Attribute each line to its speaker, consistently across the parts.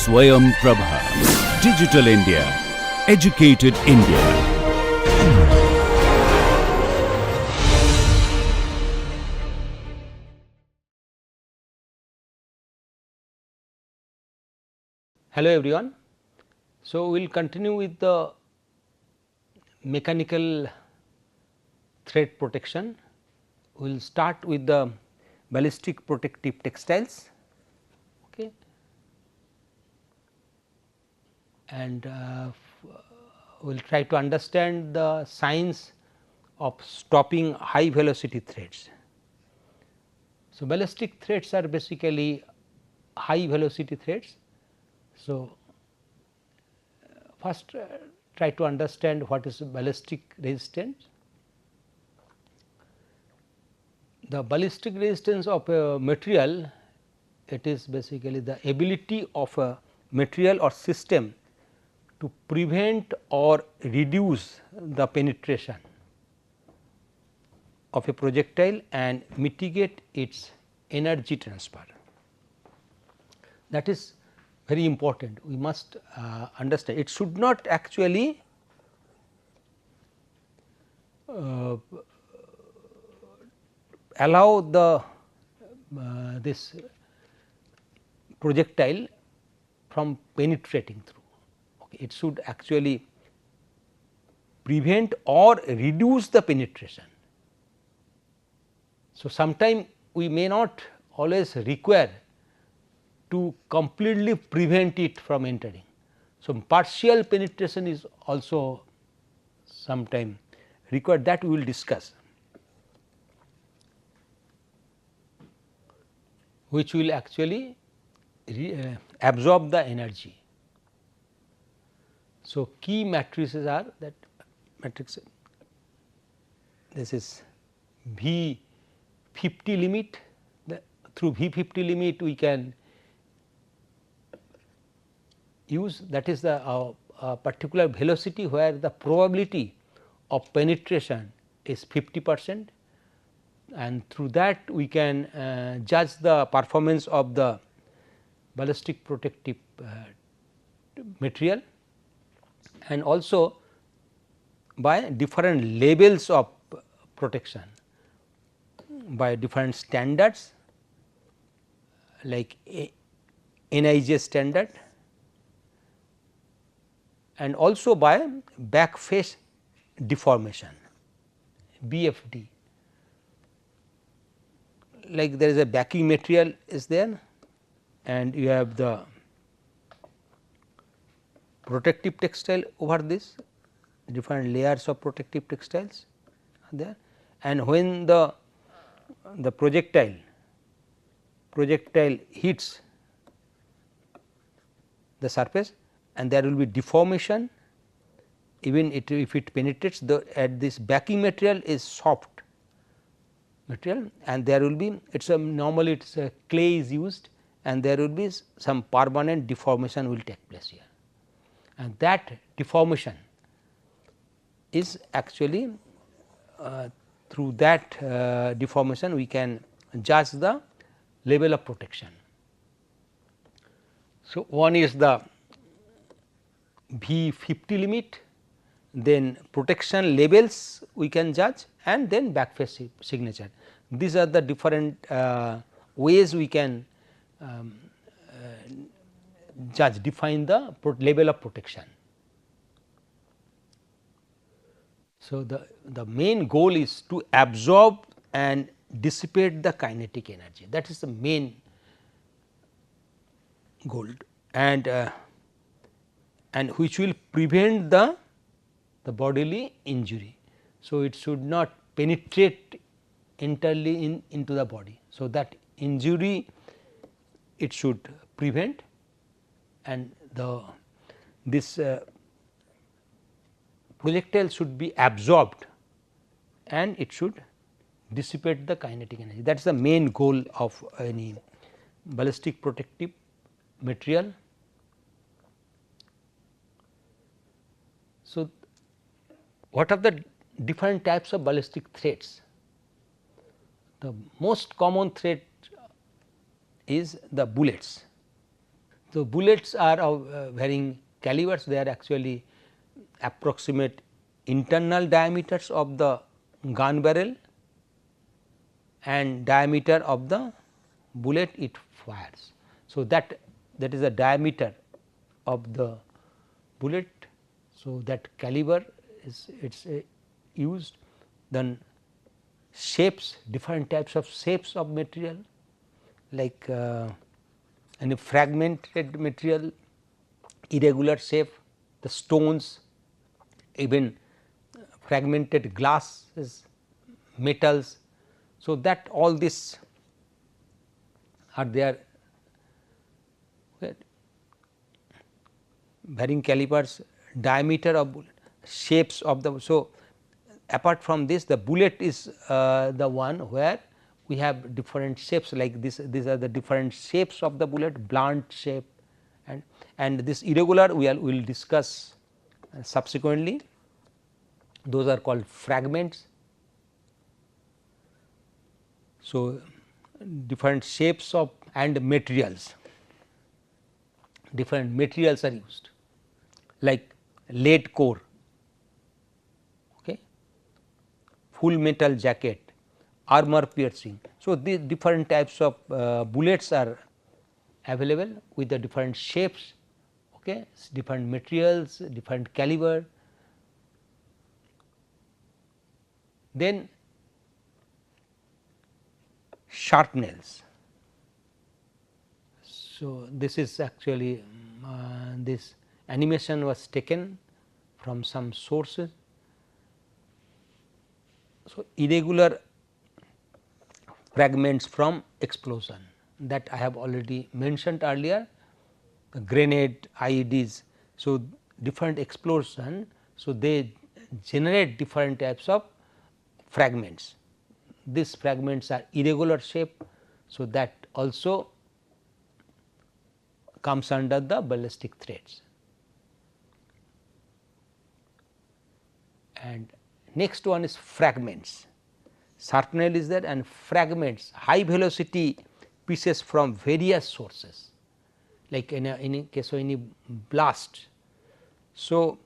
Speaker 1: Swayam Prabha. Digital India. Educated India.
Speaker 2: Hello everyone. So, we will continue with the mechanical thread protection. We will start with the ballistic protective textiles, okay. And we will try to understand the science of stopping high velocity threads. So, ballistic threads are basically high velocity threads. So, first try to understand what is ballistic resistance. The ballistic resistance of a material, it is basically the ability of a material or system to prevent or reduce the penetration of a projectile and mitigate its energy transfer. That is very important. We must understand it should not actually allow the this projectile from penetrating through. Okay. It should actually prevent or reduce the penetration. So, sometime we may not always require to completely prevent it from entering. So, partial penetration is also sometime required, that we will discuss, which will actually absorb the energy. So, key matrices are that matrix, this is V 50 limit, through V 50 limit we can use, that is the particular velocity where the probability of penetration is 50%, and through that we can judge the performance of the ballistic protective material, and also by different levels of protection, by different standards like NIJ standard, and also by back face deformation BFD. Like there is a backing material is there, and you have the protective textile over this, different layers of protective textiles are there, and when the projectile hits the surface, and there will be deformation, even if it penetrates, the at this backing material is soft material, and there will be normally it is a clay is used, and there will be some permanent deformation will take place here, and that deformation is actually through that deformation we can judge the level of protection. So, one is the V 50 limit, then protection levels we can judge, and then back face signature. These are the different ways we can judge, define the level of protection. So, the main goal is to absorb and dissipate the kinetic energy, that is the main goal, and which will prevent the bodily injury. So, it should not penetrate entirely into the body. So, that injury it should prevent, and this projectile should be absorbed and it should dissipate the kinetic energy. That is the main goal of any ballistic protective material. So, what are the different types of ballistic threads? The most common thread is the bullets. So, bullets are of varying calibers, they are actually approximate internal diameters of the gun barrel and diameter of the bullet it fires. So, that is the diameter of the bullet. So, that caliber is used. Then shapes, different types of shapes of material, like any fragmented material, irregular shape, the stones, even fragmented glasses, metals. So, that all this are there, varying calibers, diameter of bullet, shapes of the. So, apart from this, the bullet is the one where we have different shapes, like this, these are the different shapes of the bullet, blunt shape, and this irregular we will discuss subsequently. Those are called fragments. So, different shapes of and materials, different materials are used, like lead core, okay, full metal jacket, armor piercing. So, these different types of bullets are available with the different shapes, okay, different materials, different caliber. Then sharpnels. So, this is actually this animation was taken from some sources. So, irregular fragments from explosion, that I have already mentioned earlier, the grenade, IEDs. So, different explosion. So, they generate different types of fragments. These fragments are irregular shape. So, that also comes under the ballistic threats. And next one is fragments. Sharpnel is there, and fragments, high velocity pieces from various sources, like in case of any blast. So,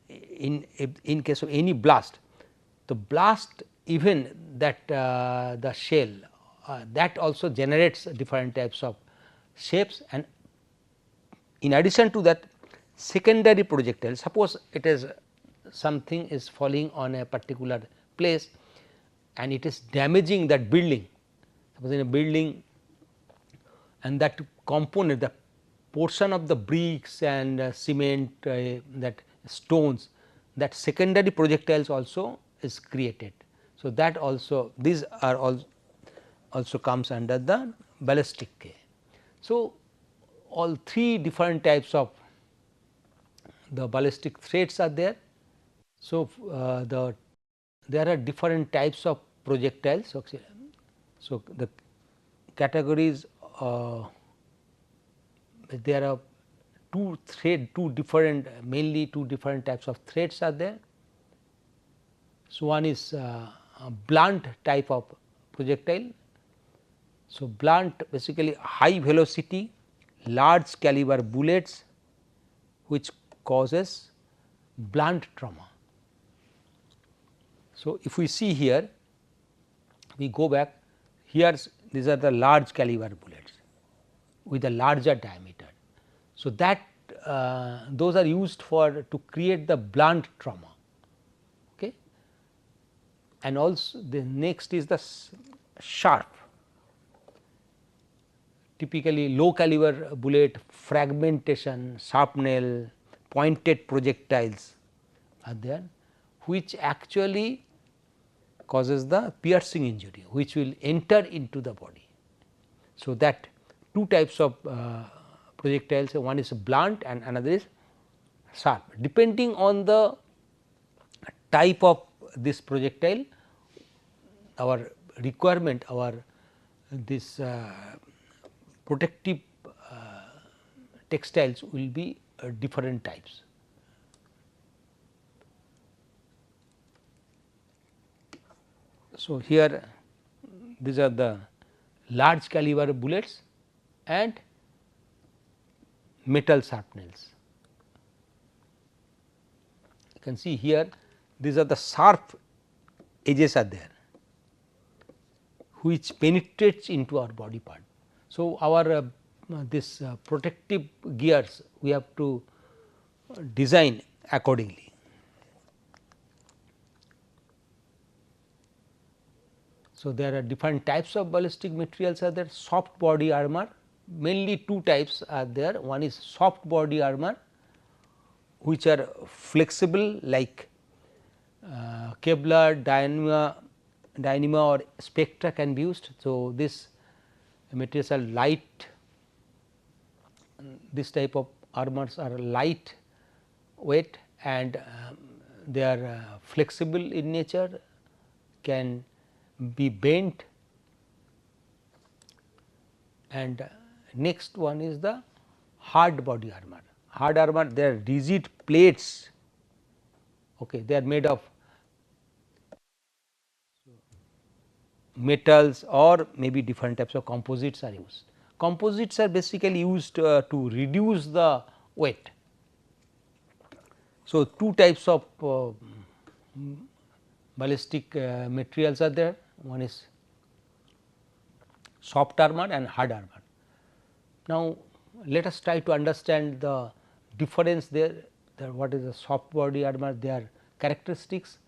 Speaker 2: in case of any blast, the blast, even that the shell that also generates different types of shapes, and in addition to that, secondary projectile, suppose it is something is falling on a particular place and it is damaging that building, suppose in a building, and that component, the portion of the bricks and cement, that stones, that secondary projectiles also is created. So, that also these are also comes under the ballistic. So, all three different types of the ballistic threats are there. So, there are different types of projectiles. Okay. So, the categories, there are two different, mainly two different types of threats are there. So, one is a blunt type of projectile. So, blunt basically high velocity, large caliber bullets which causes blunt trauma. So, if we see here, we go back, here these are the large caliber bullets with a larger diameter. So, that those are used for to create the blunt trauma, okay. And also the next is the sharp, typically low caliber bullet, fragmentation, sharpnel, pointed projectiles are there, which actually causes the piercing injury, which will enter into the body. So, that two types of projectiles, one is blunt and another is sharp. Depending on the type of this projectile, our requirement, our this protective textiles will be different types. So, here these are the large caliber bullets and metal sharpnels. You can see here these are the sharp edges are there which penetrates into our body part. So, our this protective gears we have to design accordingly. So, there are different types of ballistic materials are there. Soft body armor, mainly two types are there. One is soft body armor which are flexible like Kevlar, Dynama or Spectra can be used. So, this materials are light, this type of armors are light weight and they are flexible in nature, can be bent, and next one is the hard body armor. Hard armor, they are rigid plates, okay, they are made of metals or maybe different types of composites are used. Composites are basically used to reduce the weight. So, two types of ballistic materials are there, one is soft armor and hard armor. Now, let us try to understand the difference there, what is the soft body armor, their characteristics.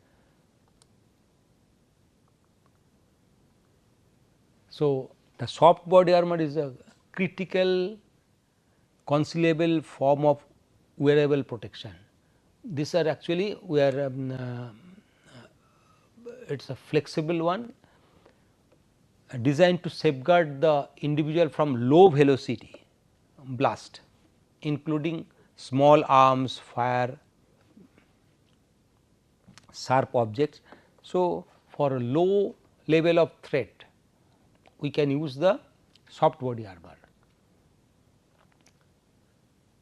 Speaker 2: So, the soft body armor is a critical concealable form of wearable protection. These are actually where it is a flexible one designed to safeguard the individual from low velocity blast, including small arms, fire, sharp objects. So, for a low level of threat, we can use the soft body armor.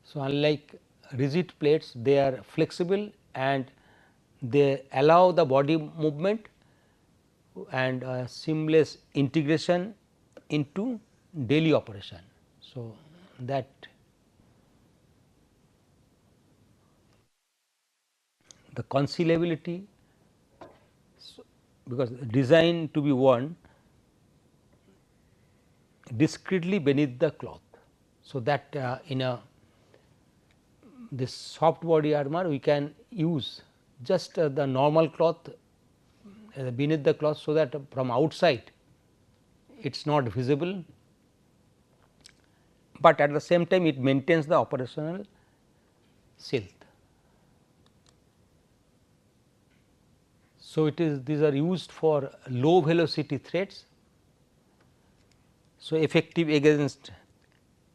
Speaker 2: So, unlike rigid plates, they are flexible and they allow the body movement and seamless integration into daily operation. So, that the concealability, because designed to be worn discreetly beneath the cloth. So, that in a this soft body armor we can use just the normal cloth beneath the cloth, so that from outside it is not visible, but at the same time it maintains the operational stealth. So, it is these are used for low velocity threats. So, effective against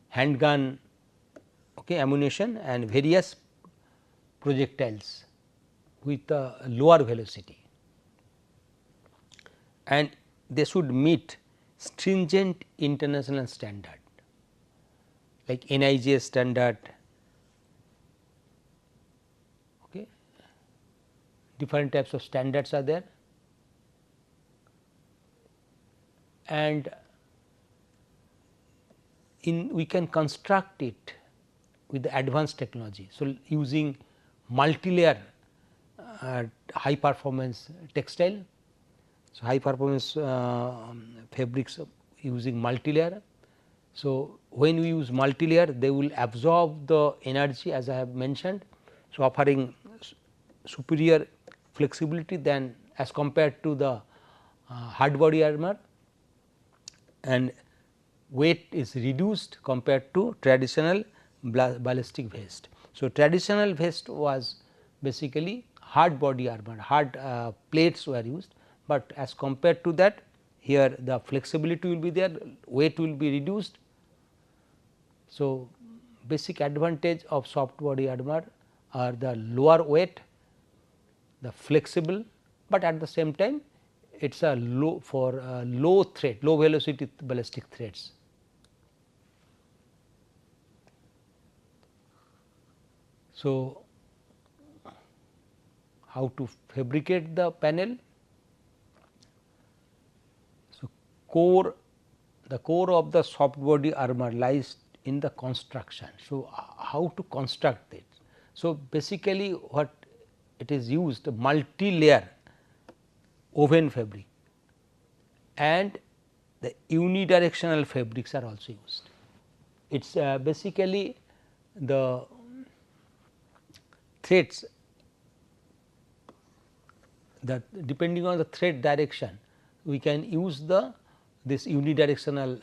Speaker 2: handgun, okay, ammunition and various projectiles with a lower velocity, and they should meet stringent international standard like NIJ standard, okay. Different types of standards are there, and we can construct it with the advanced technology. So, using multi-layer high performance textile. So, high performance fabrics using multi-layer. So, when we use multi-layer, they will absorb the energy as I have mentioned. So, offering superior flexibility than as compared to the hard body armor, and weight is reduced compared to traditional ballistic vest. So, traditional vest was basically hard body armor, hard plates were used, but as compared to that here the flexibility will be there, weight will be reduced. So, basic advantage of soft body armor are the lower weight, the flexible, but at the same time it is a low for low threat, low velocity ballistic threats. So, how to fabricate the panel? So, the core of the soft body armor lies in the construction. So, how to construct it? So, basically what it is used, multi-layer woven fabric and the unidirectional fabrics are also used. It is basically the threads, that depending on the thread direction we can use this unidirectional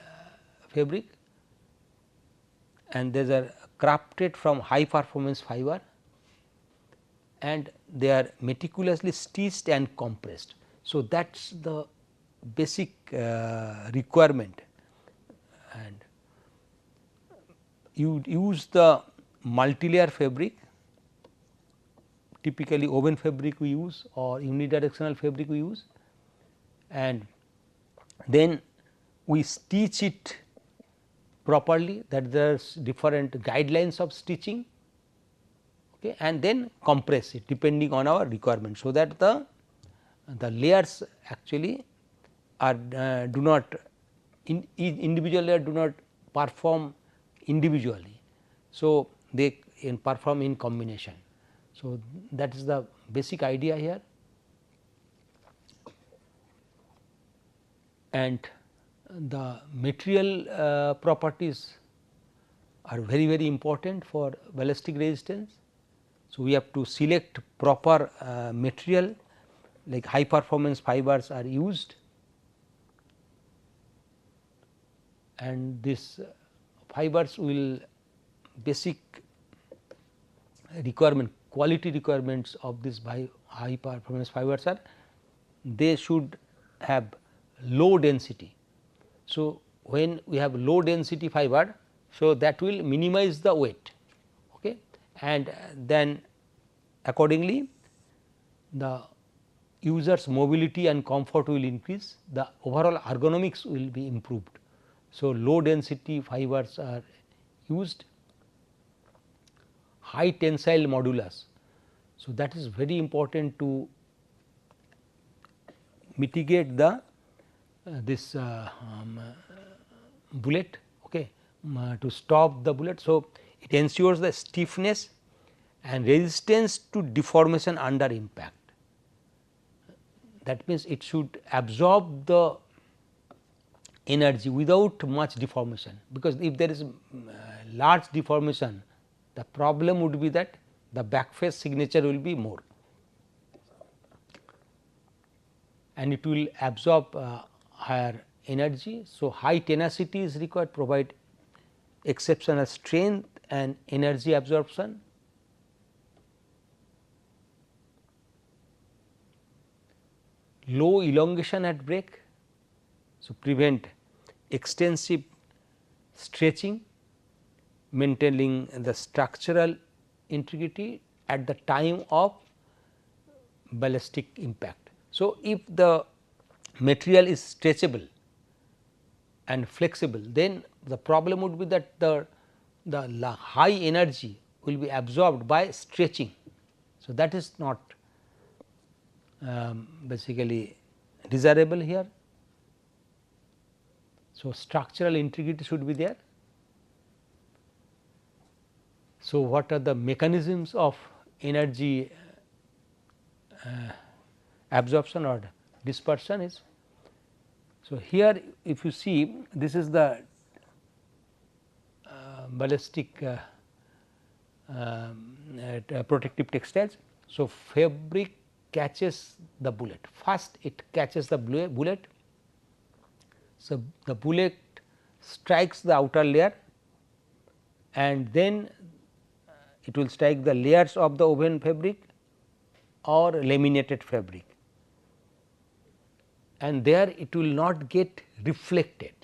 Speaker 2: fabric, and these are crafted from high performance fiber and they are meticulously stitched and compressed. So, that is the basic requirement, and you use the multi-layer fabric, typically woven fabric we use or unidirectional fabric we use, and then we stitch it properly, that there is different guidelines of stitching, okay, and then compress it depending on our requirement. So, that the layers actually are do not individual layer do not perform individually. So, they perform in combination. So, that is the basic idea here, and the material properties are very important for ballistic resistance. So, we have to select proper material, like high performance fibers are used, and this fibers will basic requirement, quality requirements of this high performance fibers are they should have low density. So, when we have low density fiber, so that will minimize the weight, okay, and then accordingly the user's mobility and comfort will increase, the overall ergonomics will be improved. So, low density fibers are used, high tensile modulus. So, that is very important to mitigate the this bullet, okay, to stop the bullet. So, it ensures the stiffness and resistance to deformation under impact. That means, it should absorb the energy without much deformation, because if there is large deformation, the problem would be that the back face signature will be more, and it will absorb higher energy. So, high tenacity is required, provide exceptional strength and energy absorption. Low elongation at break, so prevent extensive stretching, maintaining the structural integrity at the time of ballistic impact. So, if the material is stretchable and flexible, then the problem would be that the high energy will be absorbed by stretching. So, that is not basically desirable here. So, structural integrity should be there. So, what are the mechanisms of energy absorption or dispersion is? So, here if you see, this is the ballistic protective textiles. So, fabric catches the bullet, first it catches the bullet. So, the bullet strikes the outer layer and then it will strike the layers of the woven fabric or laminated fabric, and there it will not get reflected.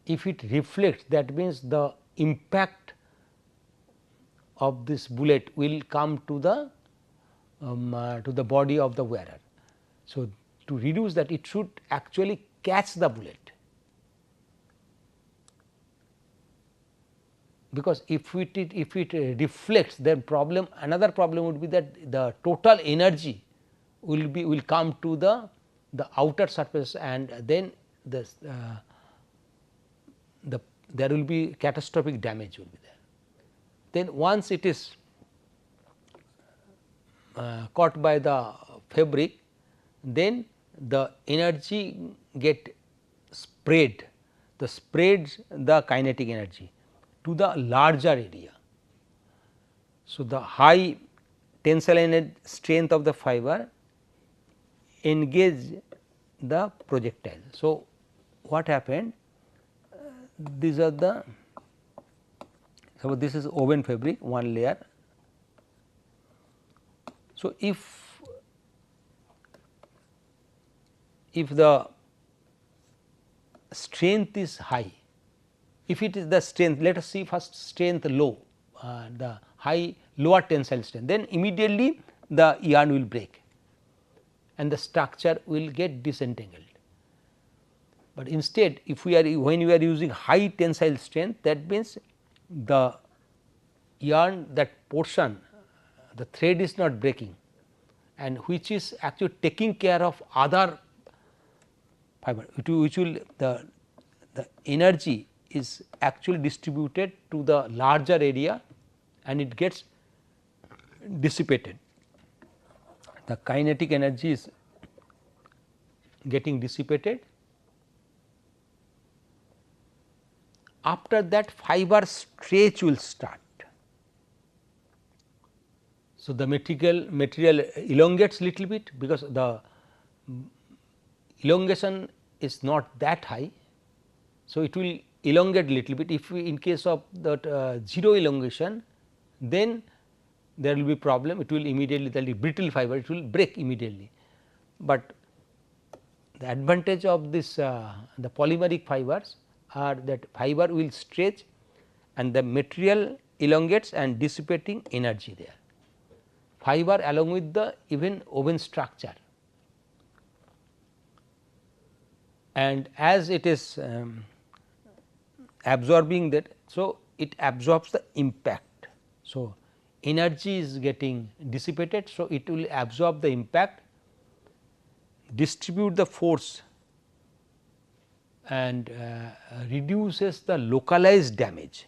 Speaker 2: If it reflects, that means the impact of this bullet will come to the body of the wearer. So, to reduce that, it should actually catch the bullet, because if it reflects, then another problem would be that the total energy will come to the there will be catastrophic damage will be there. Then once it is caught by the fabric, then the energy get spread, spreads the kinetic energy to the larger area. So, the high tensile strength of the fiber engage the projectile. So, what happened? These are the, so this is woven fabric, one layer. So, if the strength is high, if it is the strength, let us see first strength low, the high lower tensile strength, then immediately the yarn will break and the structure will get disentangled. But instead, if we are, when we are using high tensile strength, that means the yarn, that portion, the thread is not breaking, and which is actually taking care of other fiber, which will the energy is actually distributed to the larger area and it gets dissipated. The kinetic energy is getting dissipated. After that, fiber stretch will start. So, the material elongates little bit, because the elongation is not that high. So, it will elongate little bit. If we, in case of that 0 elongation, then there will be problem, it will immediately, the brittle fiber, it will break immediately. But the advantage of this the polymeric fibers are that fiber will stretch and the material elongates and dissipating energy there. Fiber along with the even woven structure, and as it is absorbing that, so it absorbs the impact. So, energy is getting dissipated. So, it will absorb the impact, distribute the force and reduces the localized damage,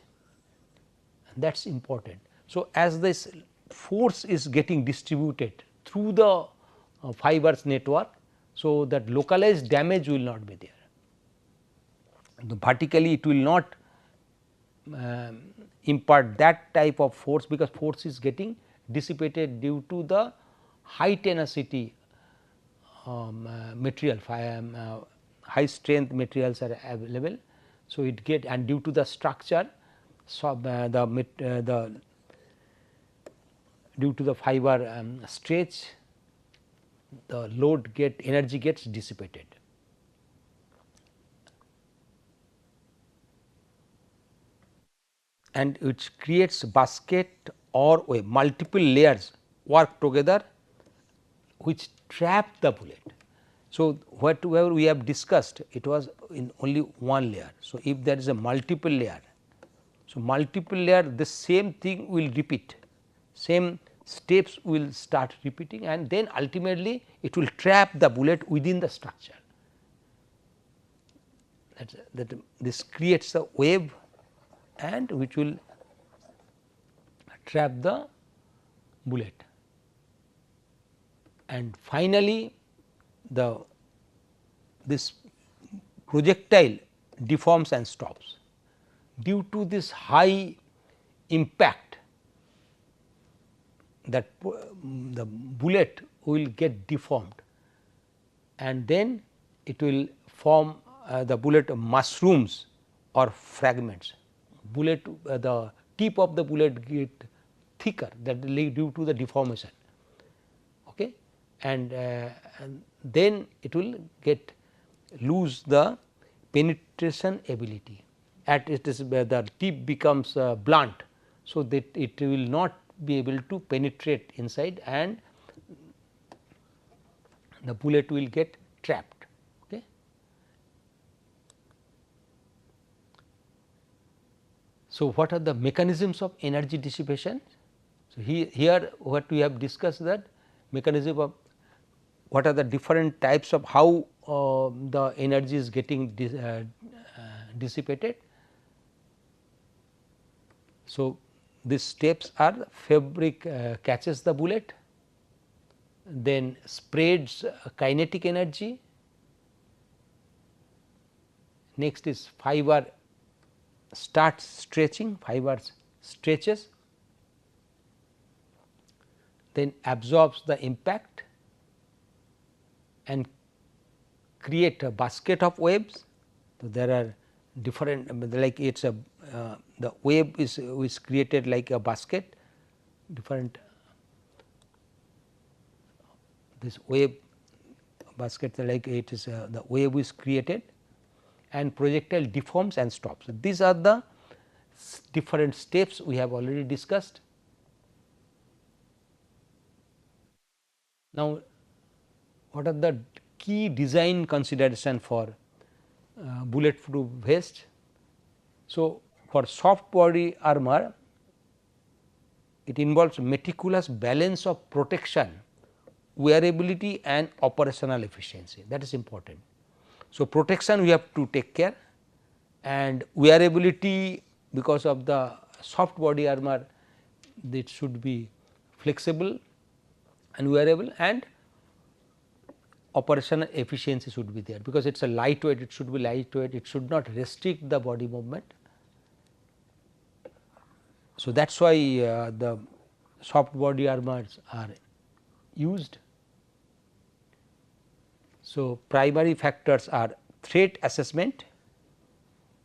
Speaker 2: that is important. So, as this force is getting distributed through the fibers network, so that localized damage will not be there. Vertically it will not impart that type of force, because force is getting dissipated due to the high tenacity material, high strength materials are available. So, it get, and due to the structure, so due to the fiber stretch, the load energy gets dissipated. And which creates basket or web, multiple layers work together which trap the bullet. So, whatever we have discussed, it was in only one layer. So, if there is a multiple layer, so multiple layer, the same thing will repeat, same steps will start repeating, and then ultimately it will trap the bullet within the structure. That this creates a web and which will trap the bullet. And finally, this projectile deforms and stops. Due to this high impact, that the bullet will get deformed, and then it will form the bullet mushrooms or fragments. Bullet, the tip of the bullet get thicker, that due to the deformation, okay, and then it will get lose the penetration ability. At it is the tip becomes blunt, so that it will not be able to penetrate inside, and the bullet will get trapped. Okay. So, what are the mechanisms of energy dissipation? So, here what we have discussed, that mechanism of what are the different types of how the energy is getting dissipated. So, these steps are fabric catches the bullet, then spreads kinetic energy, next is fiber starts stretching, fibers stretches, then absorbs the impact and create a basket of waves. So, there are different like it is a the wave is created like a basket, different this wave basket like it is the wave is created and projectile deforms and stops. So, these are the different steps we have already discussed. Now, what are the key design consideration for bulletproof vest? So, for soft body armor, it involves meticulous balance of protection, wearability and operational efficiency, that is important. So, protection we have to take care, and wearability, because of the soft body armor, it should be flexible and wearable, and operational efficiency should be there, because it is a lightweight, it should be lightweight, it should not restrict the body movement. So, that is why the soft body armors are used. So, primary factors are threat assessment.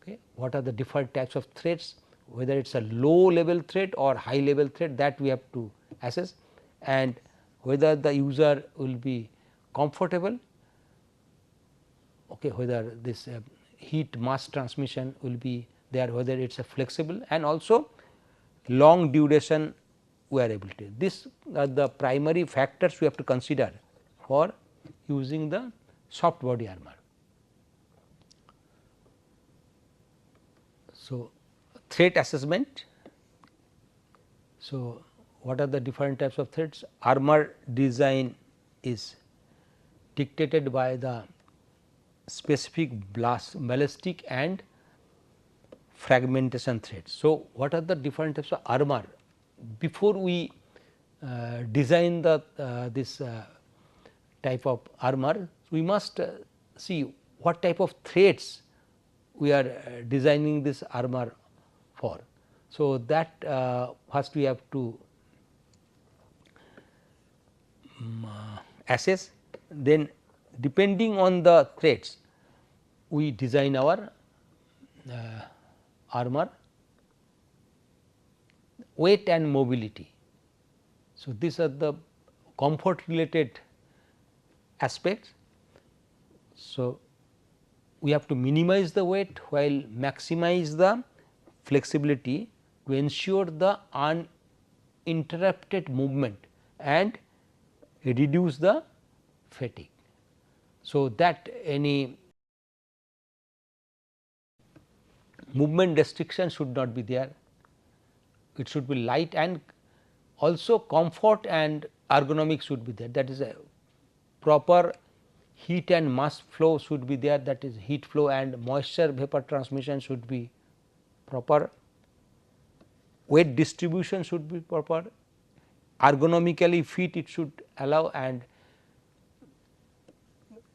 Speaker 2: Okay. What are the different types of threats, whether it is a low level threat or high level threat, that we have to assess, and whether the user will be comfortable, okay, whether this heat mass transmission will be there, whether it is a flexible, and also long duration wearability. These are the primary factors we have to consider for using the soft body armor. So, threat assessment. So, what are the different types of threats? Armor design is dictated by the specific ballistic and fragmentation threats. So, what are the different types of armor? Before we design the this type of armor, we must see what type of threats we are designing this armor for. So, that first we have to assess, then depending on the threats we design our armor. Weight and mobility. So, these are the comfort related aspects. So, we have to minimize the weight while maximize the flexibility to ensure the uninterrupted movement and reduce the fatigue. So, that any movement restriction should not be there, it should be light, and also comfort and ergonomics should be there, that is a proper heat and mass flow should be there, that is heat flow and moisture vapor transmission should be proper, weight distribution should be proper, ergonomically fit it should allow, and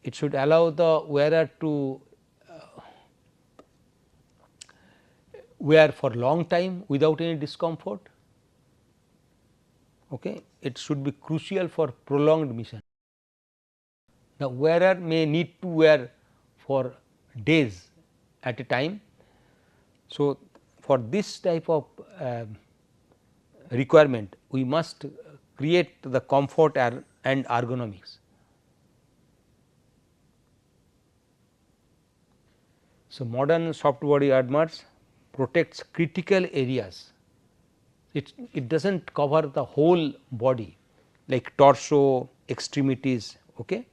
Speaker 2: it should allow the wearer to wear for long time without any discomfort. Okay. It should be crucial for prolonged mission. The wearer may need to wear for days at a time. So, for this type of requirement we must create the comfort and ergonomics. So, modern soft body armors protects critical areas, it does not cover the whole body like torso, extremities, okay,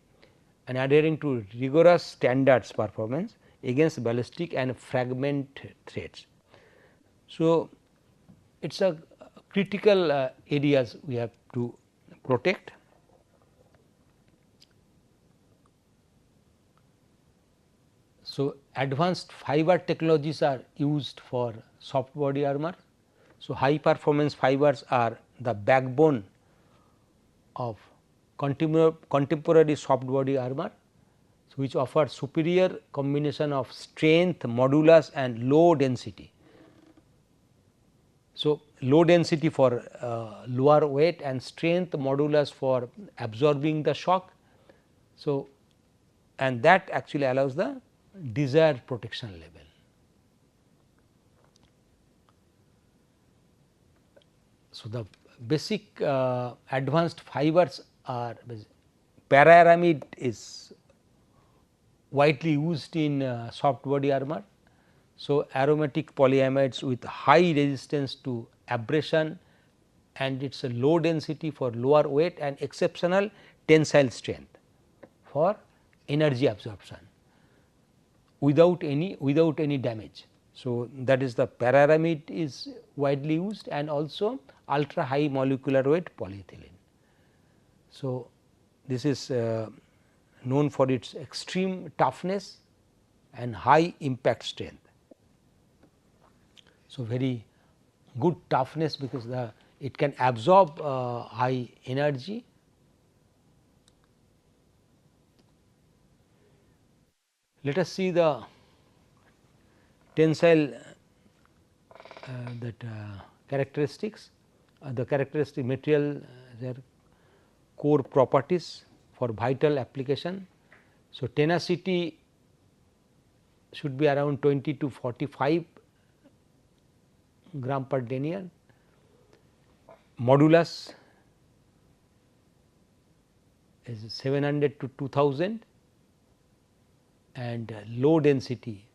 Speaker 2: and adhering to rigorous standards performance against ballistic and fragment threats. So, it is a critical areas we have to protect. So, advanced fiber technologies are used for soft body armor. So, high performance fibers are the backbone of contemporary soft body armor, which offer superior combination of strength, modulus and low density. So, low density for lower weight and strength modulus for absorbing the shock. So, and that actually allows the desired protection level. So, the basic advanced fibers are para-aramid is widely used in soft body armor. So, aromatic polyamides with high resistance to abrasion and it is a low density for lower weight and exceptional tensile strength for energy absorption without any damage. So, that is the para-aramid is widely used and also ultra high molecular weight polyethylene. So, this is known for its extreme toughness and high impact strength. So, very good toughness because it can absorb high energy. Let us see the tensile characteristics, the characteristic material their core properties for vital application. So, tenacity should be around 20 to 45 gram per denier, modulus is 700 to 2000 and low density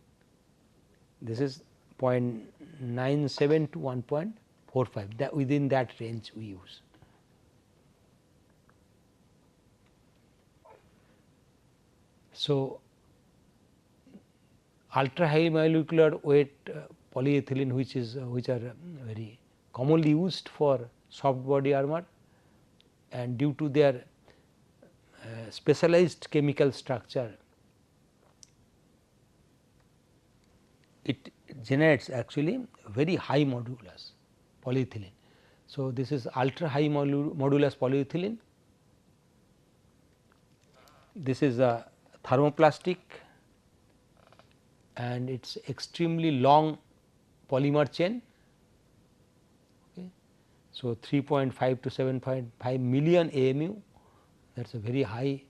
Speaker 2: this is 0.97 to 1.45 that within that range we use. So, ultra high molecular weight polyethylene which are very commonly used for soft body armor and due to their specialized chemical structure it generates actually very high modulus polyethylene. So, this is ultra high modulus polyethylene, this is a thermoplastic and it is extremely long polymer chain. Okay. So, 3.5 to 7.5 million AMU, that is a very high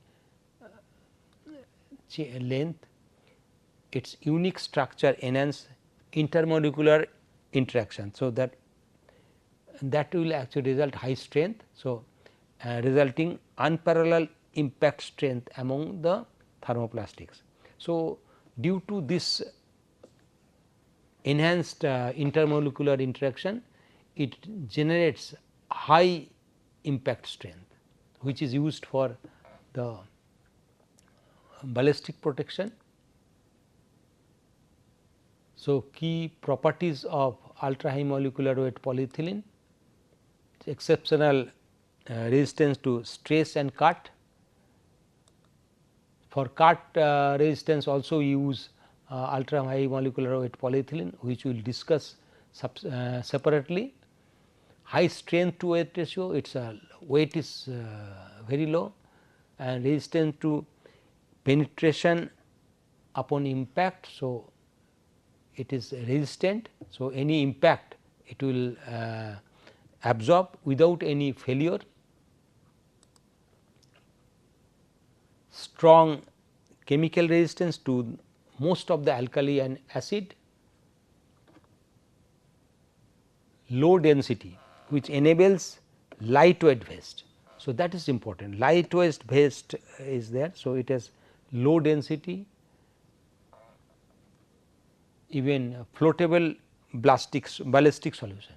Speaker 2: length. Its unique structure enhance intermolecular interaction. So, that will actually result high strength. So, resulting unparalleled impact strength among the thermoplastics. So, due to this enhanced intermolecular interaction, it generates high impact strength which is used for the ballistic protection. So, key properties of ultra high molecular weight polyethylene, exceptional resistance to stress and cut. For cut resistance also we use ultra high molecular weight polyethylene which we will discuss separately. High strength to weight ratio, its weight is very low and resistant to penetration upon impact. So, it is resistant. So, any impact it will absorb without any failure. Strong chemical resistance to most of the alkali and acid. Low density which enables lightweight vest. So, that is important, lightweight vest is there. So, it has low density, even floatable ballistic solution.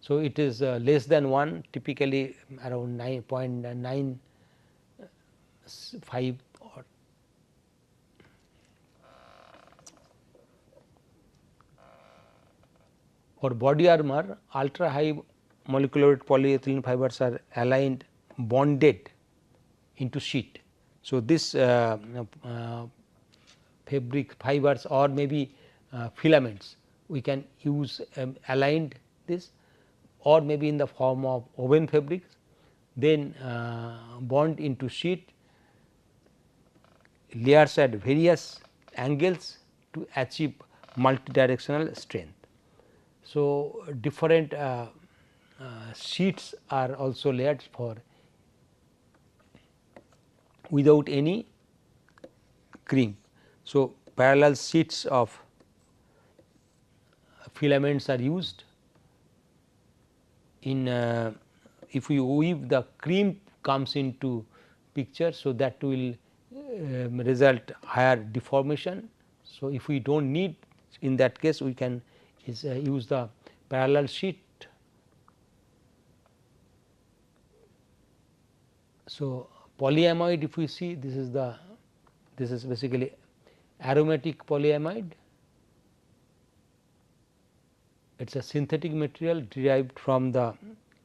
Speaker 2: So, it is less than 1, typically around 9.95 or for body armor. Ultra high molecular weight polyethylene fibers are aligned bonded into sheet. So, this fabric fibers or maybe filaments we can use aligned this. or maybe in the form of woven fabrics, then bond into sheet layers at various angles to achieve multidirectional strength. So, different sheets are also layered for without any crimp. So, parallel sheets of filaments are used in if we weave, the crimp comes into picture. So, that will result higher deformation. So, if we do not need, in that case we can use the parallel sheet. So, polyamide, if we see, this is basically aromatic polyamide. It is a synthetic material derived from the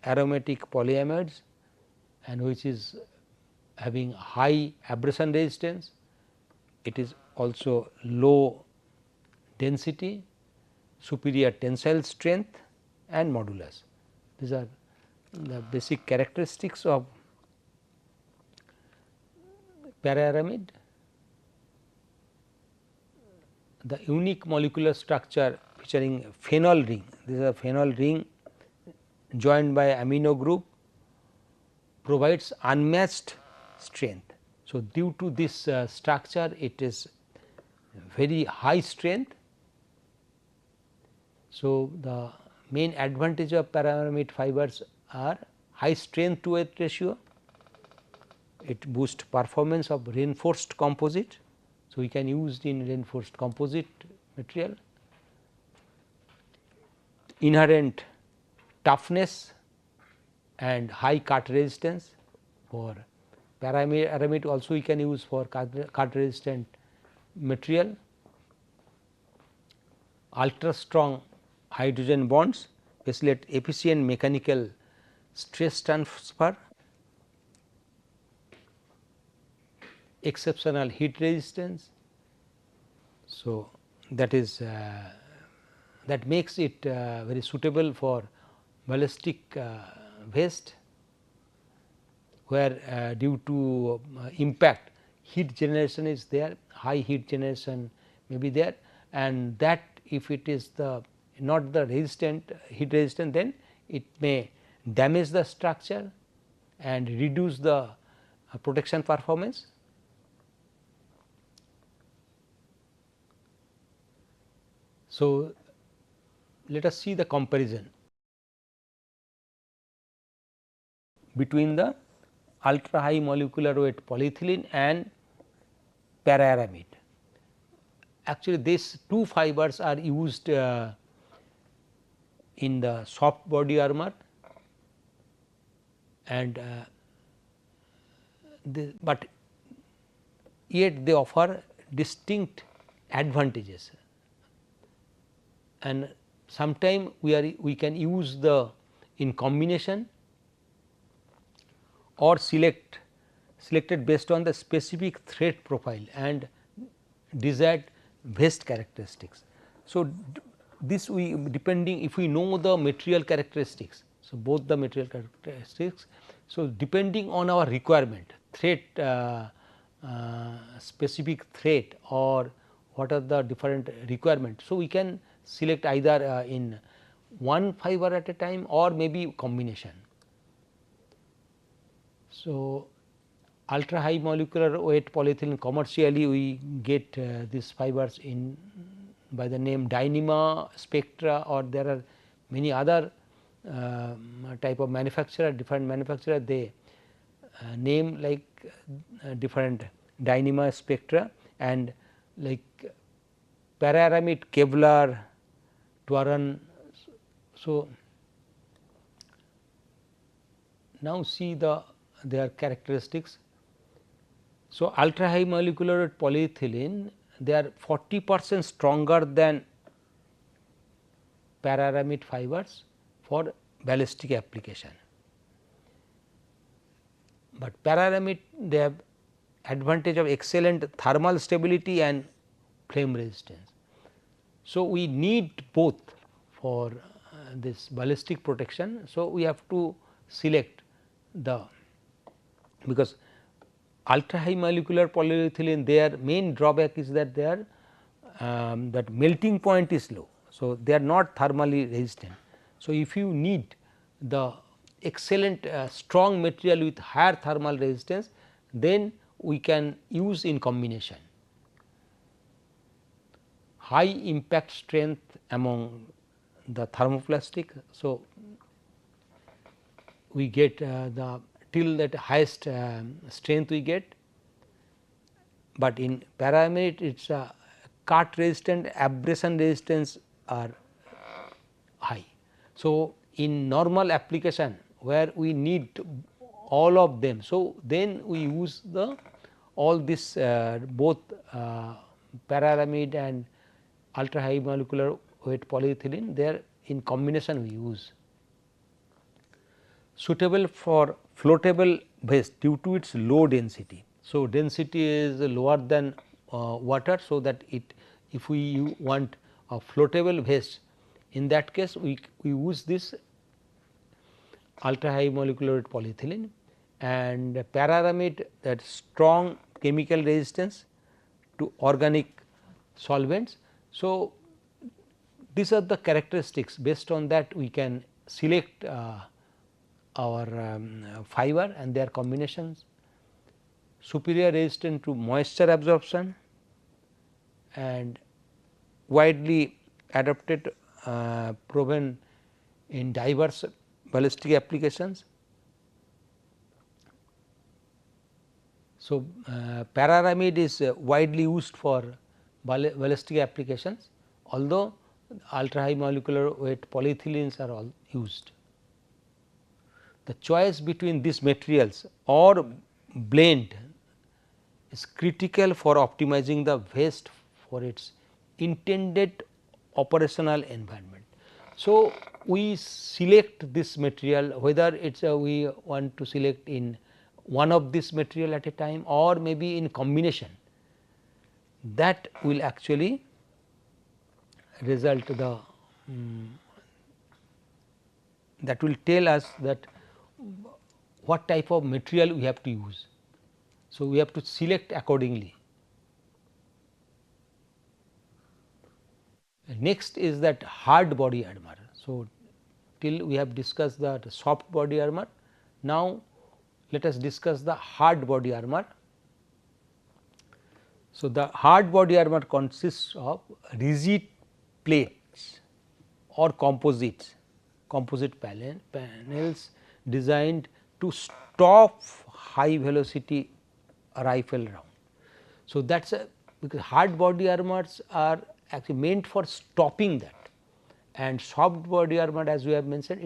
Speaker 2: aromatic polyamides and which is having high abrasion resistance. It is also low density, superior tensile strength and modulus. These are the basic characteristics of para-aramid. The unique molecular structure featuring phenol ring, this is a phenol ring joined by amino group, provides unmatched strength. So, due to this structure, it is very high strength. So, the main advantage of para-aramid fibers are high strength to weight ratio, it boosts performance of reinforced composite. So, we can use in reinforced composite material, inherent toughness and high cut resistance. For para-aramid also we can use for cut resistant material, ultra strong hydrogen bonds, especially at efficient mechanical stress transfer, exceptional heat resistance. So, that is that makes it very suitable for ballistic vest, where due to impact heat generation is there, high heat generation may be there, and that if it is the not the resistant heat resistant, then it may damage the structure and reduce the protection performance. So, let us see the comparison between the ultra high molecular weight polyethylene and para-aramid. Actually, these two fibers are used in the soft body armor, and but yet they offer distinct advantages, and sometime we can use the in combination or selected based on the specific thread profile and desired vest characteristics. So, this we depending if we know the material characteristics. So, both the material characteristics. So, depending on our requirement, thread specific thread or what are the different requirements. So, we can select either in one fiber at a time or maybe combination. So, ultra high molecular weight polyethylene, commercially we get these fibers in by the name Dyneema, Spectra, or there are many other type of manufacturer, different manufacturer they name like different Dyneema, Spectra, and like para-aramid, Kevlar, Twaron. So, now see their characteristics. So, ultra high molecular weight polyethylene, they are 40% stronger than para-aramid fibers for ballistic application. But para-aramid they have advantage of excellent thermal stability and flame resistance. So, we need both for this ballistic protection. So, we have to select the, because ultra high molecular polyethylene, their main drawback is that their that melting point is low. So, they are not thermally resistant. So, if you need the excellent strong material with higher thermal resistance, then we can use in combination. High impact strength among the thermoplastic. So, we get the till that highest strength we get, but in paraamide it is cut resistant, abrasion resistance are high. So, in normal application where we need all of them, so then we use the all this both pararamide and ultra high molecular weight polyethylene, they are in combination we use. Suitable for floatable vest due to its low density. So, density is lower than water. So, that it, if we want a floatable vest, in that case we use this ultra high molecular weight polyethylene, and pararamide, that strong chemical resistance to organic solvents. So, these are the characteristics, based on that we can select our fiber and their combinations. Superior resistant to moisture absorption and widely adopted, proven in diverse ballistic applications. So, pararamide is widely used for ballistic applications, although ultra high molecular weight polyethylenes are all used. The choice between these materials or blend is critical for optimizing the vest for its intended operational environment. So, we select this material, whether it is we want to select in one of this material at a time or maybe in combination, that will actually result the that will tell us that what type of material we have to use. So, we have to select accordingly. Next is that hard body armor. So, till we have discussed the soft body armor. Now, let us discuss the hard body armor. So, the hard body armor consists of rigid plates or composite panels designed to stop high velocity rifle round. So, that is because hard body armors are actually meant for stopping that, and soft body armor, as we have mentioned,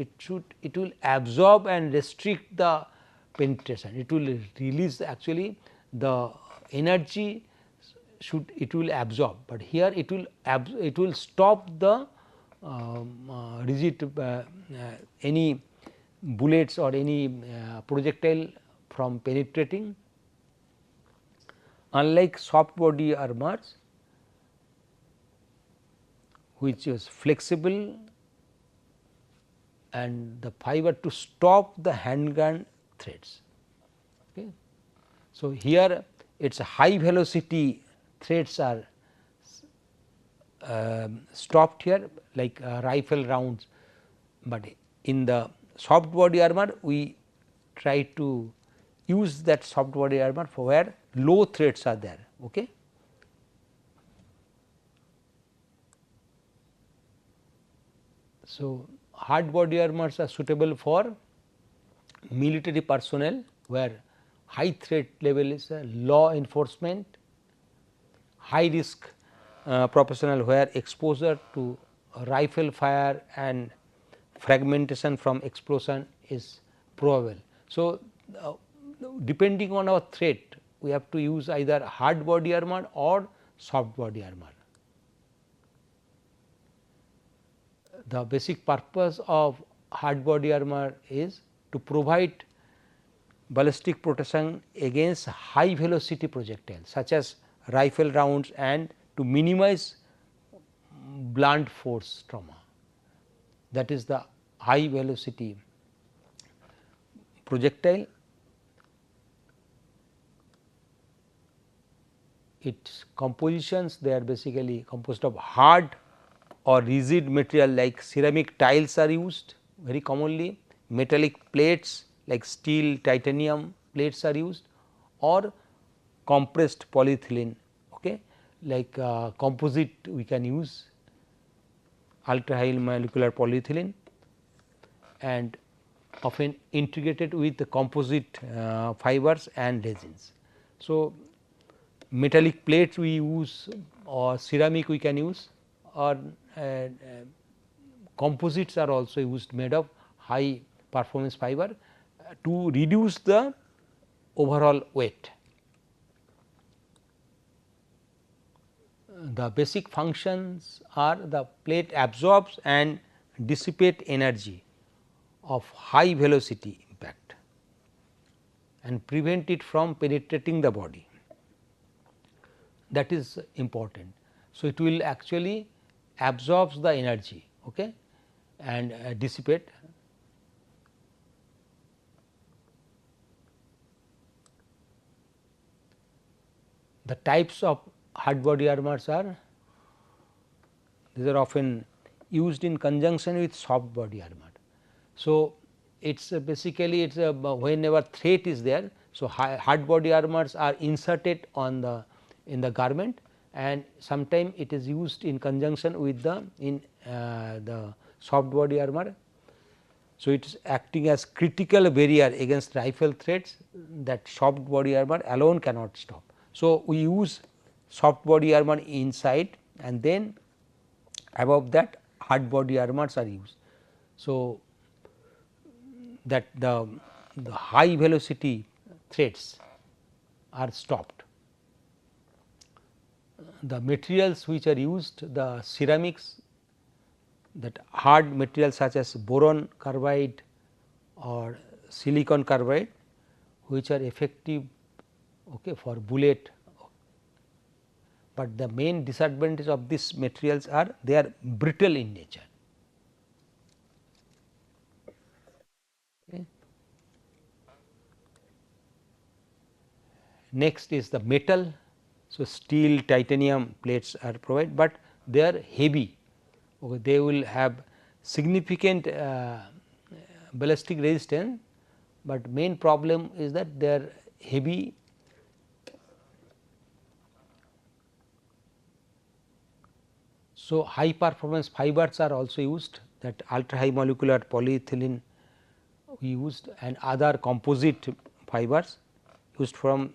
Speaker 2: it will absorb and restrict the penetration. It will release actually the energy, it will absorb, but here it will stop the rigid any bullets or any projectile from penetrating. Unlike soft body armors, which is flexible and the fiber to stop the handgun threads. Okay. So, here it is high velocity threads are stopped here, like rifle rounds, but in the soft body armor we try to use that soft body armor for where low threads are there. Okay. So, hard body armors are suitable for military personnel where high threat level is law enforcement, high risk professional where exposure to rifle fire and fragmentation from explosion is probable. So, depending on our threat, we have to use either hard body armor or soft body armor. The basic purpose of hard body armor is to provide ballistic protection against high velocity projectiles such as rifle rounds and to minimize blunt force trauma. that is the high velocity projectile. Its compositions, they are basically composed of hard or rigid material like ceramic tiles are used very commonly, metallic plates like steel, titanium plates are used, or compressed polyethylene, okay, like composite we can use ultra high molecular polyethylene, and often integrated with the composite fibers and resins. So, metallic plates we use or ceramic we can use, or composites are also used made of high performance fiber to reduce the overall weight. The basic functions are the plate absorbs and dissipate energy of high velocity impact and prevent it from penetrating the body, that is important. So, it will actually absorbs the energy, okay, and dissipate. The types of hard body armors are, these are often used in conjunction with soft body armor. So, it is basically it is whenever threat is there. So, hard body armors are inserted on the in the garment, and sometime it is used in conjunction with the the soft body armor. So, it is acting as critical barrier against rifle threats that soft body armor alone cannot stop. So, we use soft body armor inside, and then above that hard body armors are used. So, that the high velocity threats are stopped. The materials which are used, the ceramics, that hard materials such as boron carbide or silicon carbide, which are effective, okay, for bullet, but the main disadvantage of these materials are they are brittle in nature. Okay. Next is the metal. So, steel, titanium plates are provided, but they are heavy, okay. They will have significant ballistic resistance, but main problem is that they are heavy. So, high performance fibers are also used, that ultra high molecular polyethylene we used, and other composite fibers used from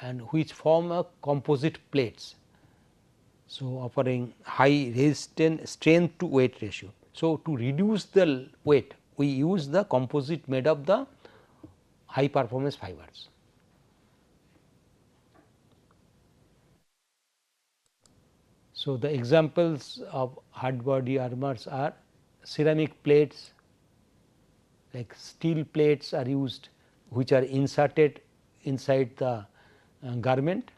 Speaker 2: and which form a composite plates. So, offering high resistance strength to weight ratio. So, to reduce the weight we use the composite made of the high performance fibers. So, the examples of hard body armors are ceramic plates, like steel plates are used which are inserted inside the garment,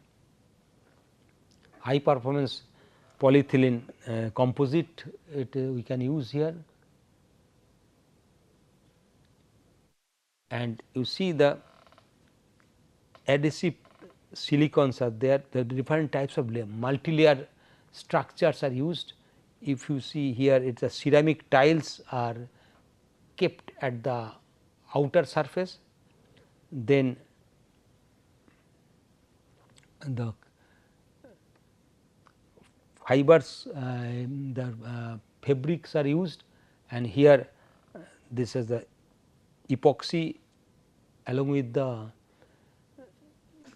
Speaker 2: high performance polyethylene composite we can use here, and you see the adhesive silicons are there, the different types of multi-layer structures are used. If you see here, it is a ceramic tiles are kept at the outer surface, then the fibers, the fabrics are used, and here this is the epoxy along with the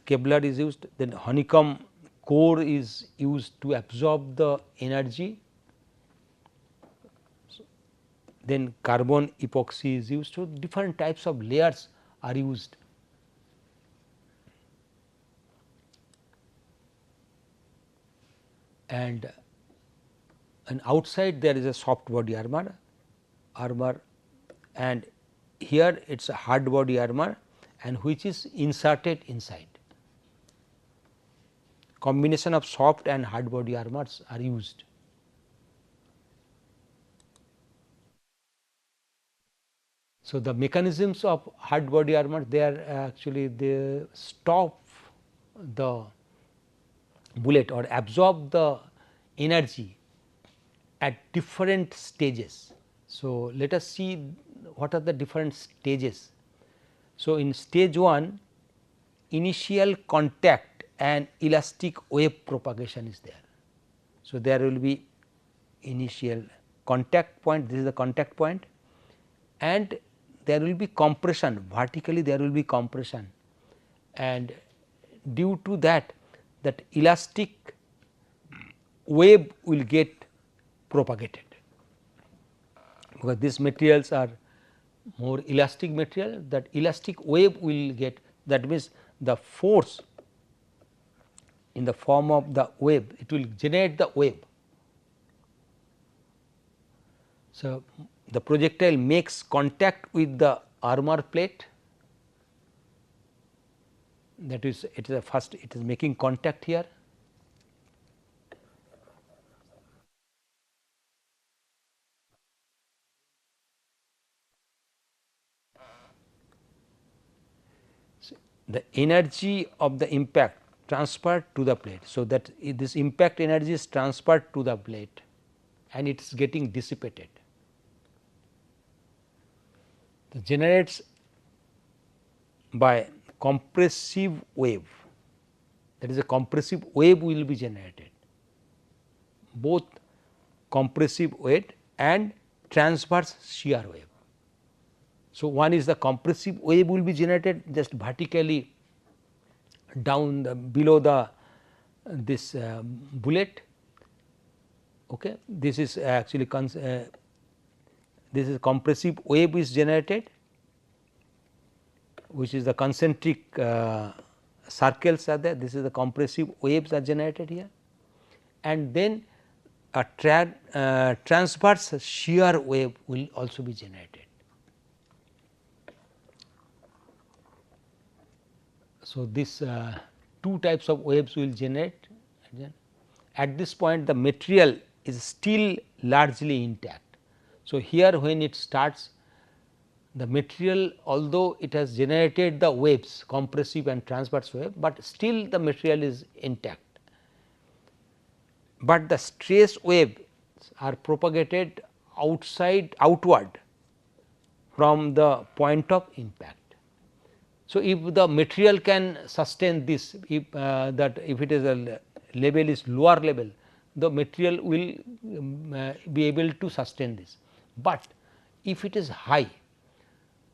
Speaker 2: Kevlar is used, then honeycomb core is used to absorb the energy, then carbon epoxy is used. So, different types of layers are used. And outside there is a soft body armor, and here it is a hard body armor, and which is inserted inside. Combination of soft and hard body armors are used. So, the mechanisms of hard body armor, they are actually they stop the bullet or absorb the energy at different stages. So, let us see what are the different stages. So, in stage 1, initial contact and elastic wave propagation is there. So, there will be initial contact point, this is the contact point, and there will be compression, vertically there will be compression, and due to that elastic wave will get propagated, because these materials are more elastic material, that elastic wave will get, that means the force in the form of the wave, it will generate the wave. So, the projectile makes contact with the armor plate, that is, it is a first, it is making contact here. So, the energy of the impact transferred to the plate. So, that this impact energy is transferred to the plate and it is getting dissipated. It generates by compressive wave, that is a compressive wave will be generated, both compressive wave and transverse shear wave. So, one is the compressive wave will be generated just vertically down the below the this bullet. Okay. This is actually this is compressive wave is generated, which is the concentric circles are there. This is the compressive waves are generated here, and then a transverse shear wave will also be generated. So, this two types of waves will generate. At this point the material is still largely intact. So, here when it starts, the material, although it has generated the waves, compressive and transverse wave, but still the material is intact, but the stress waves are propagated outward from the point of impact. So, if the material can sustain this, if if it is a level is lower level, the material will be able to sustain this, but if it is high,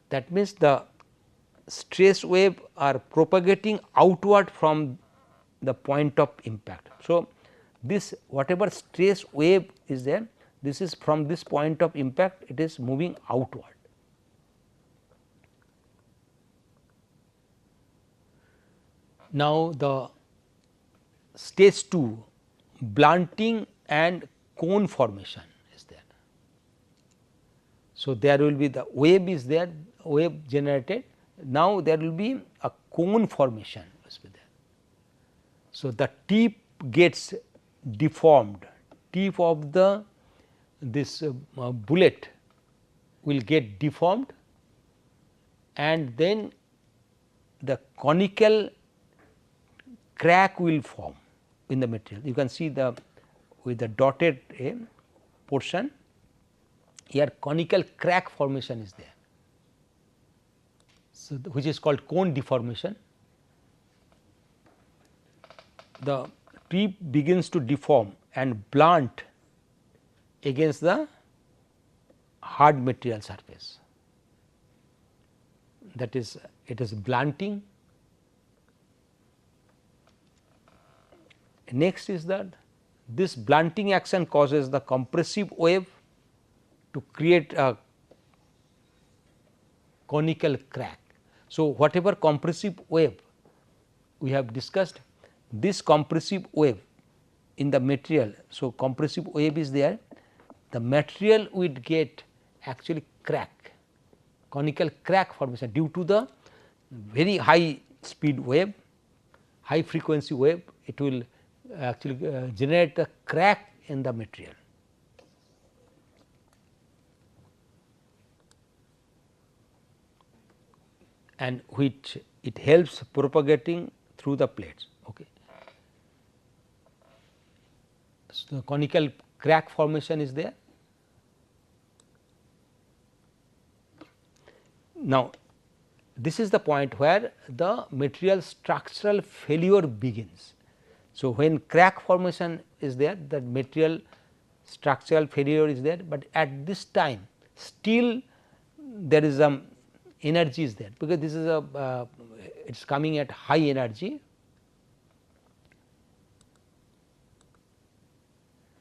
Speaker 2: that means the stress wave are propagating outward from the point of impact. So, this whatever stress wave is there, this is from this point of impact, it is moving outward. Now, the stage 2, blunting and cone formation is there. So, there will be the wave is there, wave generated. Now, there will be a cone formation is there. So, the tip gets deformed, tip of the this bullet will get deformed, and then the conical crack will form in the material. You can see the with the dotted portion here, conical crack formation is there. So, which is called cone deformation. The tip begins to deform and blunt against the hard material surface, that is, it is blunting. Next is that this blunting action causes the compressive wave to create a conical crack. So, whatever compressive wave we have discussed, this compressive wave in the material. So, compressive wave is there, the material would get actually crack, conical crack formation due to the very high speed wave, high frequency wave, it will actually generate a crack in the material. and which it helps propagating through the plates. Okay. So, the conical crack formation is there. Now, this is the point where the material structural failure begins. So, when crack formation is there, the material structural failure is there, but at this time still there is some energy is there, because this is a it is coming at high energy.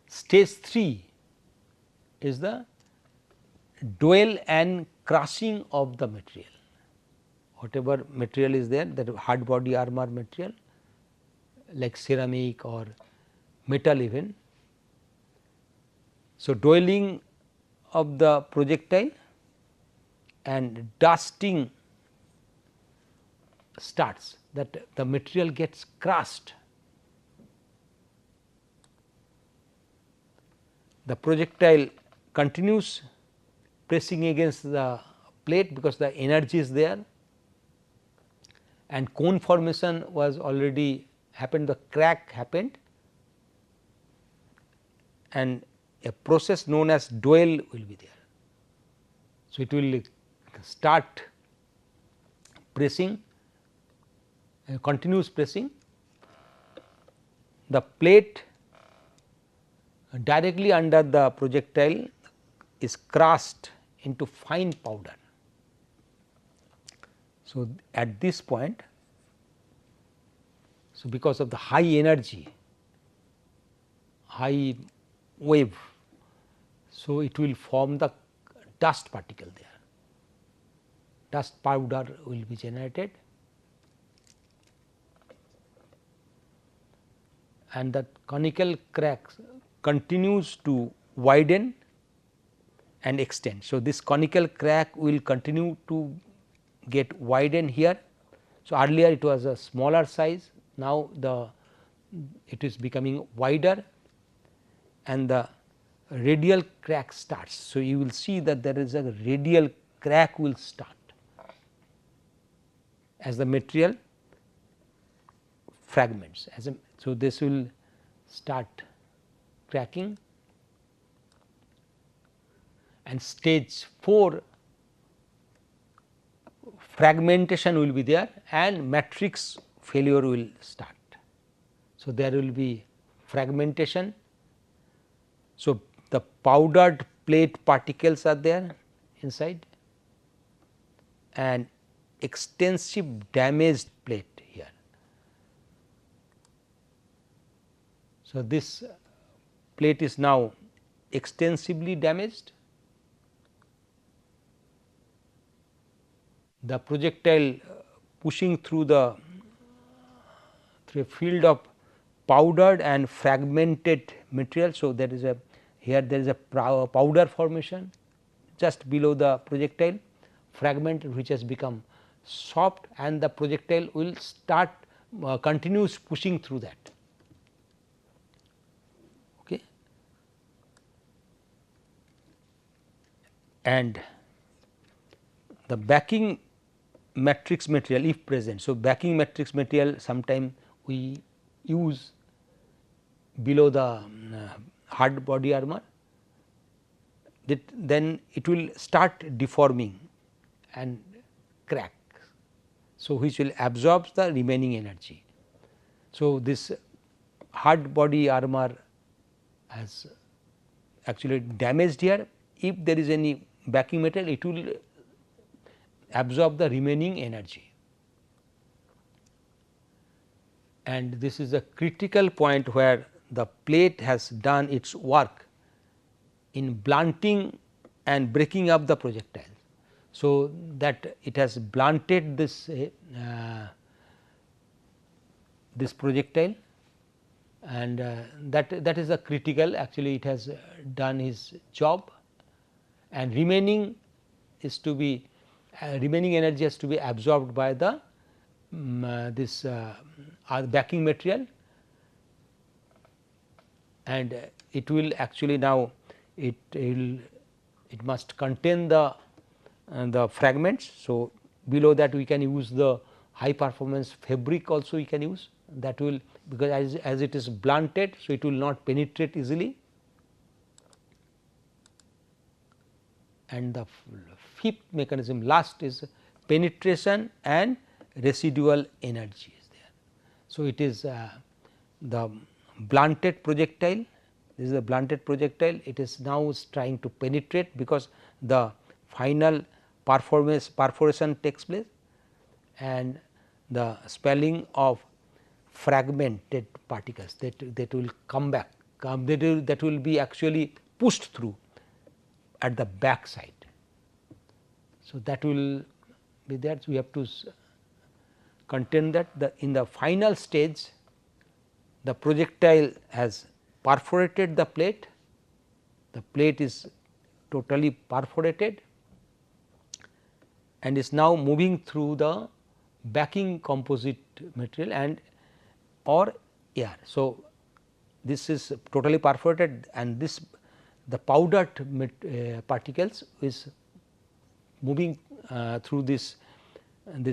Speaker 2: Stage 3 is the dual and crushing of the material, whatever material is there, that hard body armor material like ceramic or metal even. So, dwelling of the projectile and dusting starts, that the material gets crushed. The projectile continues pressing against the plate because the energy is there, and cone formation was already happened, the crack happened, and a process known as dwell will be there. So, it will start pressing, continuous pressing. The plate directly under the projectile is crushed into fine powder. So, at this point, so because of the high energy, high wave, so it will form the dust particle there, dust powder will be generated, and that conical crack continues to widen and extend. So, this conical crack will continue to get widened here. So, earlier it was a smaller size, now it is becoming wider and the radial crack starts. So, you will see that there is a radial crack will start as the material fragments. So, this will start cracking, and stage 4 fragmentation will be there and matrix failure will start. So, there will be fragmentation. So, the powdered plate particles are there inside and extensive damaged plate here. So, this plate is now extensively damaged. The projectile pushing through a field of powdered and fragmented material. So, there is a here there is a powder formation just below the projectile fragment which has become soft, and the projectile will start continues pushing through that. Okay. And the backing matrix material if present. So, backing matrix material sometime we use below the hard body armor, then it will start deforming and crack. So, which will absorb the remaining energy. So, this hard body armor has actually damaged here. If there is any backing material, it will absorb the remaining energy, and this is a critical point where the plate has done its work in blunting and breaking up the projectile. So, that it has blunted this projectile, and that is a critical, actually it has done his job, and remaining is to be remaining energy has to be absorbed by the this backing material, and it will actually now it must contain the fragments. So, below that we can use the high performance fabric also we can use, that will, because as it is blunted, so it will not penetrate easily. And the fifth mechanism, last, is penetration and residual energy is there. So, it is the blunted projectile, this is the blunted projectile, it is now trying to penetrate because the final perforation takes place, and the spelling of fragmented particles that will come back, that will be actually pushed through at the back side. So, that will be there. So, we have to contend that in the final stage the projectile has perforated the plate is totally perforated and is now moving through the backing composite material and or air. So, this is totally perforated, and this the powdered particles is moving through this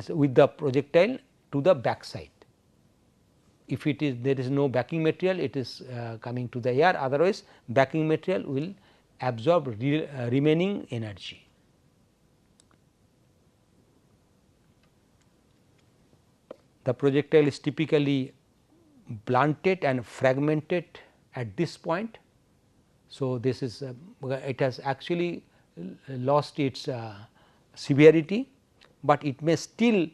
Speaker 2: with the projectile to the back side. If it is there is no backing material, it is coming to the air, otherwise backing material will absorb remaining energy. The projectile is typically blunted and fragmented at this point. So, this is it has actually lost its severity, but it may still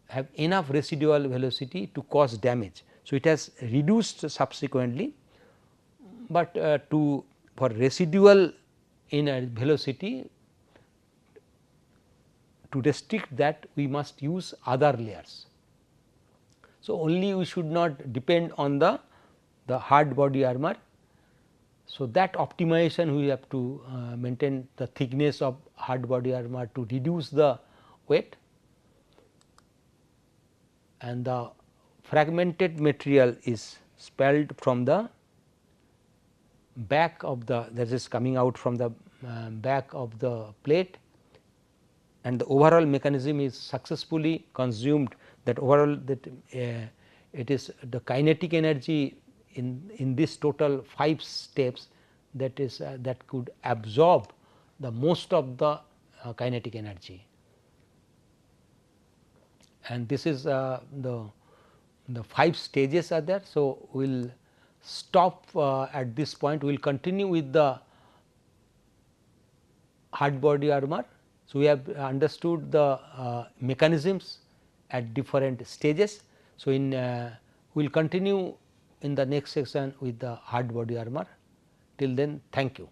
Speaker 2: have enough residual velocity to cause damage. So, it has reduced subsequently, but for residual velocity, to restrict that we must use other layers. So, only we should not depend on the hard body armor. So, that optimization we have to maintain the thickness of hard body armor to reduce the weight, and the fragmented material is spelled from the back of the, that is coming out from the back of the plate, and the overall mechanism is successfully consumed, that overall that it is the kinetic energy in this total 5 steps, that is that could absorb the most of the kinetic energy. And this is the 5 stages are there. So, we will stop at this point, we will continue with the hard body armor. So, we have understood the mechanisms at different stages. So, we will continue in the next section with the hard body armor. Till then, thank you.